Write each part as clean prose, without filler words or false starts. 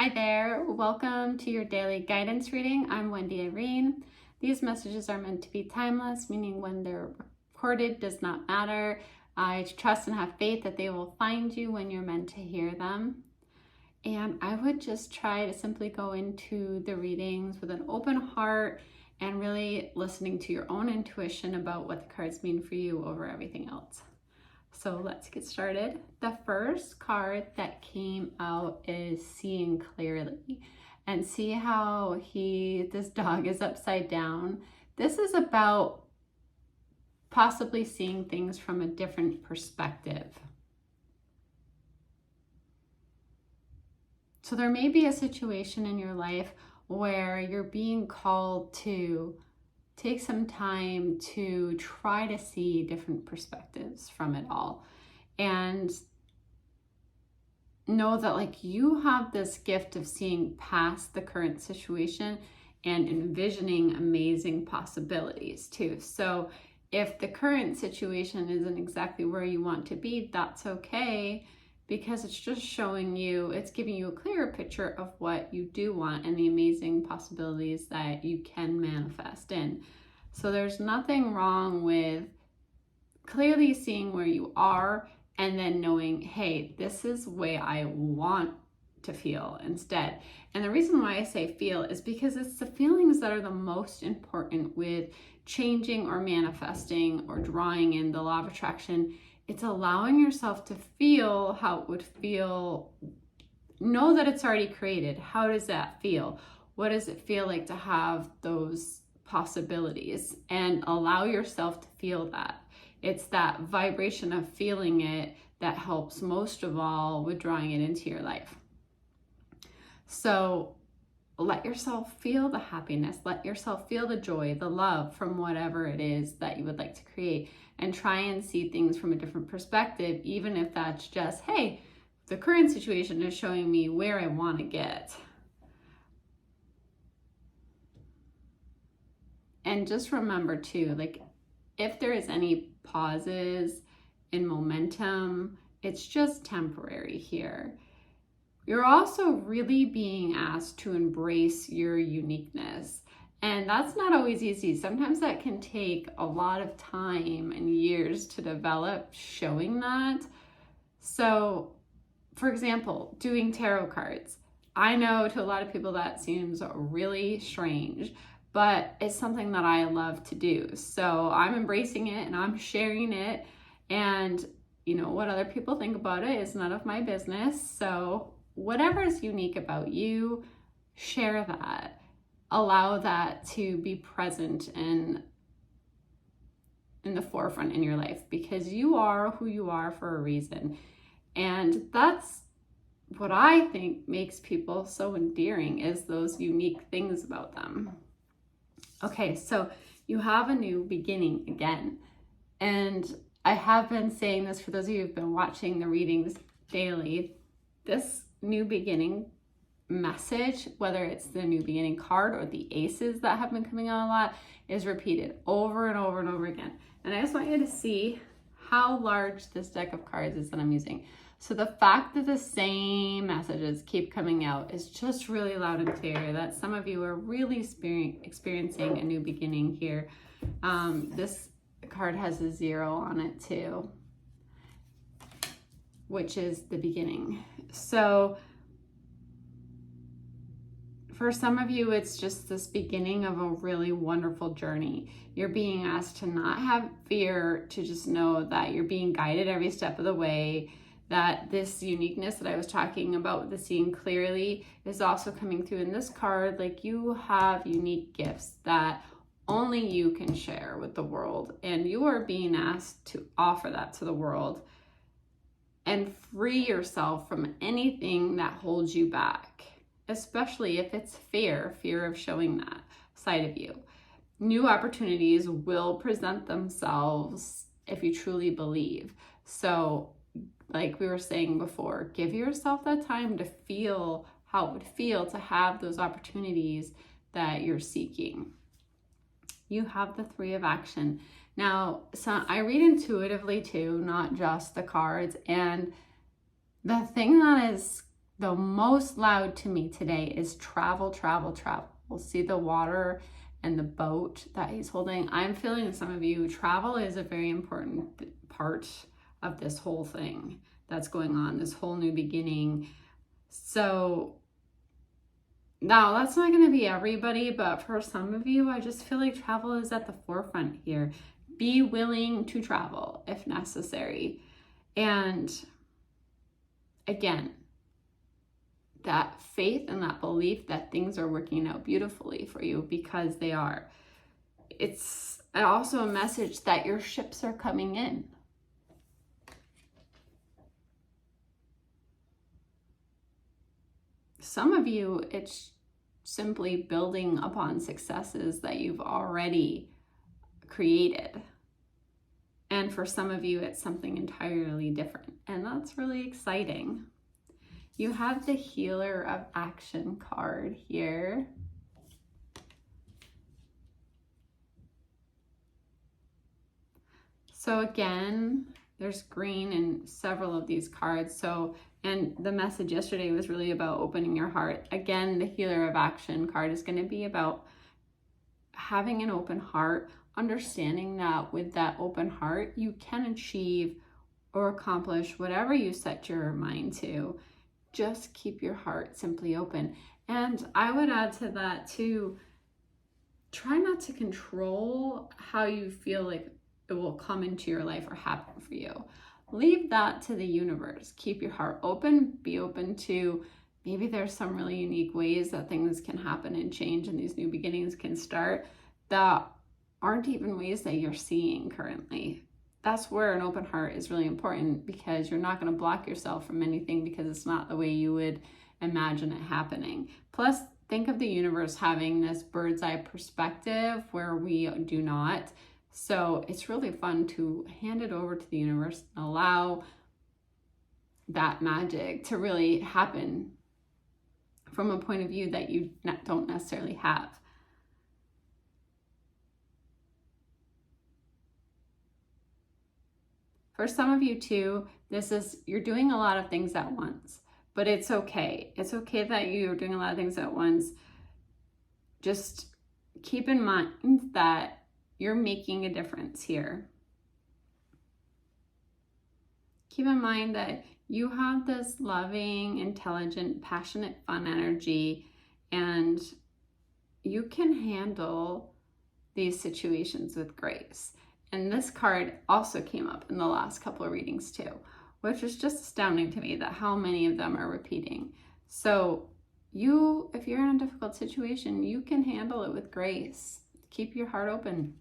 Hi there, welcome to your daily guidance reading. I'm Wendy Irene. These messages are meant to be timeless, meaning when they're recorded does not matter. I trust and have faith that they will find you when you're meant to hear them. And I would just try to simply go into the readings with an open heart and really listening to your own intuition about what the cards mean for you over everything else. So let's get started. The first card that came out is Seeing Clearly. And see how this dog is upside down. This is about possibly seeing things from a different perspective. So there may be a situation in your life where you're being called to take some time to try to see different perspectives from it all. And know that you have this gift of seeing past the current situation and envisioning amazing possibilities too. So if the current situation isn't exactly where you want to be, that's okay, because it's just showing you, it's giving you a clearer picture of what you do want and the amazing possibilities that you can manifest in. So there's nothing wrong with clearly seeing where you are and then knowing, hey, this is the way I want to feel instead. And the reason why I say feel is because it's the feelings that are the most important with changing or manifesting or drawing in the law of attraction. It's allowing yourself to feel how it would feel. Know that it's already created. How does that feel? What does it feel like to have those possibilities? And allow yourself to feel that. It's that vibration of feeling it that helps most of all with drawing it into your life. So let yourself feel the happiness, let yourself feel the joy, the love from whatever it is that you would like to create, and try and see things from a different perspective, even if that's just, hey, the current situation is showing me where I want to get. And just remember too, if there is any pauses in momentum, it's just temporary here. You're also really being asked to embrace your uniqueness. And that's not always easy. Sometimes that can take a lot of time and years to develop, showing that. So, for example, doing tarot cards. I know to a lot of people that seems really strange, but it's something that I love to do. So I'm embracing it and I'm sharing it. And what other people think about it is none of my business. So whatever is unique about you, share that. Allow that to be present and in the forefront in your life, because you are who you are for a reason. And that's what I think makes people so endearing, is those unique things about them. Okay, so you have a new beginning again. And I have been saying this for those of you who've been watching the readings daily. This new beginning message, whether it's the new beginning card or the aces that have been coming out a lot, is repeated over and over and over again. And I just want you to see how large this deck of cards is that I'm using. So the fact that the same messages keep coming out is just really loud and clear that some of you are really experiencing a new beginning here. This card has a 0 on it too, which is the beginning. So for some of you, it's just this beginning of a really wonderful journey. You're being asked to not have fear, to just know that you're being guided every step of the way, that this uniqueness that I was talking about with the seeing clearly is also coming through in this card. You have unique gifts that only you can share with the world, and you are being asked to offer that to the world and free yourself from anything that holds you back, especially if it's fear of showing that side of you. New opportunities will present themselves if you truly believe. So like we were saying before, give yourself that time to feel how it would feel to have those opportunities that you're seeking. You have the 3 of action. Now, so I read intuitively too, not just the cards. And the thing that is the most loud to me today is travel, travel, travel. We'll see the water and the boat that he's holding. I'm feeling some of you, travel is a very important part of this whole thing that's going on, this whole new beginning. So now that's not going to be everybody, but for some of you, I just feel like travel is at the forefront here. Be willing to travel if necessary. And again, that faith and that belief that things are working out beautifully for you, because they are. It's also a message that your ships are coming in. Some of you, it's simply building upon successes that you've already created. And for some of you, it's something entirely different. And that's really exciting. You have the Healer of Action card here. So again, there's green in several of these cards. And the message yesterday was really about opening your heart. Again, the Healer of Action card is going to be about having an open heart, understanding that with that open heart, you can achieve or accomplish whatever you set your mind to. Just keep your heart simply open. And I would add to that too, try not to control how you feel like it will come into your life or happen for you. Leave that to the universe. Keep your heart open. Be open to maybe there's some really unique ways that things can happen and change and these new beginnings can start that aren't even ways that you're seeing currently. That's where an open heart is really important, because you're not going to block yourself from anything because it's not the way you would imagine it happening. Plus, think of the universe having this bird's eye perspective where we do not. So it's really fun to hand it over to the universe and allow that magic to really happen from a point of view that you don't necessarily have. For some of you too, you're doing a lot of things at once, but it's okay. It's okay that you're doing a lot of things at once. Just keep in mind that you're making a difference here. Keep in mind that you have this loving, intelligent, passionate, fun energy, and you can handle these situations with grace. And this card also came up in the last couple of readings too, which is just astounding to me that how many of them are repeating. So if you're in a difficult situation, you can handle it with grace. Keep your heart open.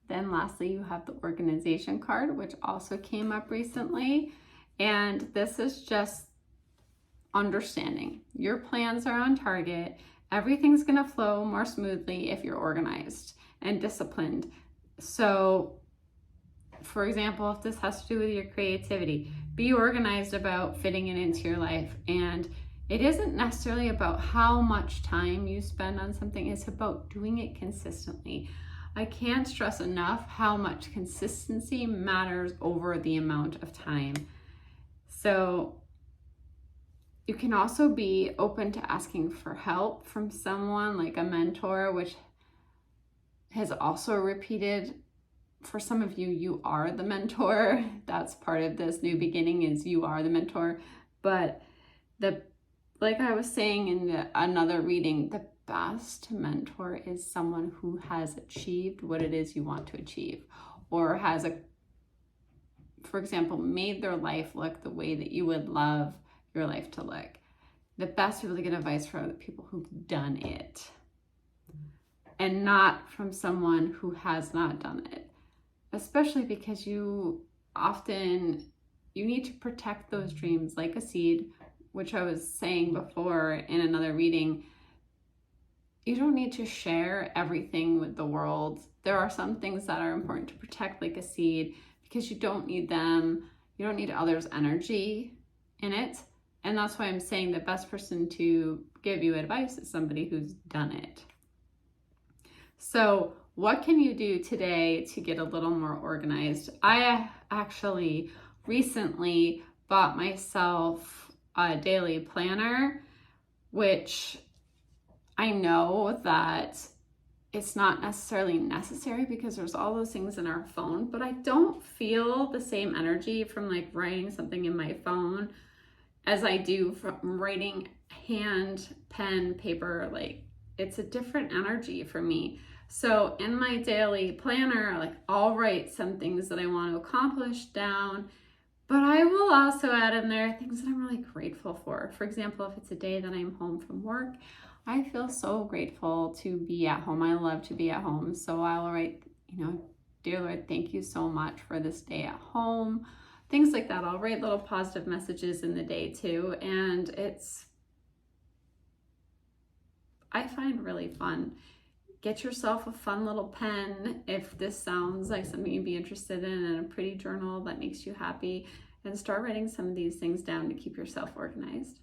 Then lastly, you have the organization card, which also came up recently. And this is just understanding. Your plans are on target. Everything's going to flow more smoothly if you're organized and disciplined. So, for example, if this has to do with your creativity, be organized about fitting it into your life. And it isn't necessarily about how much time you spend on something, it's about doing it consistently. I can't stress enough how much consistency matters over the amount of time. So you can also be open to asking for help from someone like a mentor, which has also repeated. For some of you, you are the mentor. That's part of this new beginning, is you are the mentor. But like I was saying in another reading, the best mentor is someone who has achieved what it is you want to achieve, or has for example, made their life look the way that you would love your life to look. The best people to get advice from are the people who've done it, and not from someone who has not done it, especially because you need to protect those dreams like a seed, which I was saying before in another reading. You don't need to share everything with the world. There are some things that are important to protect like a seed, because you don't need them. You don't need others' energy in it. And that's why I'm saying the best person to give you advice is somebody who's done it. So what can you do today to get a little more organized? I actually recently bought myself a daily planner, which I know that it's not necessarily necessary because there's all those things in our phone, but I don't feel the same energy from like writing something in my phone as I do from writing hand, pen, paper. Like, it's a different energy for me. So in my daily planner, like, I'll write some things that I want to accomplish down, but I will also add in there things that I'm really grateful for. For example, if it's a day that I'm home from work, I feel so grateful to be at home. I love to be at home. So I'll write, dear Lord, thank you so much for this day at home. Things like that. I'll write little positive messages in the day too. And I find really fun. Get yourself a fun little pen if this sounds like something you'd be interested in, and a pretty journal that makes you happy, and start writing some of these things down to keep yourself organized.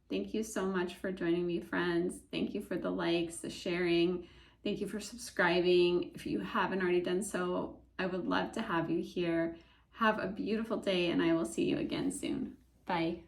Thank you so much for joining me, friends. Thank you for the likes, the sharing. Thank you for subscribing. If you haven't already done so, I would love to have you here. Have a beautiful day, and I will see you again soon. Bye.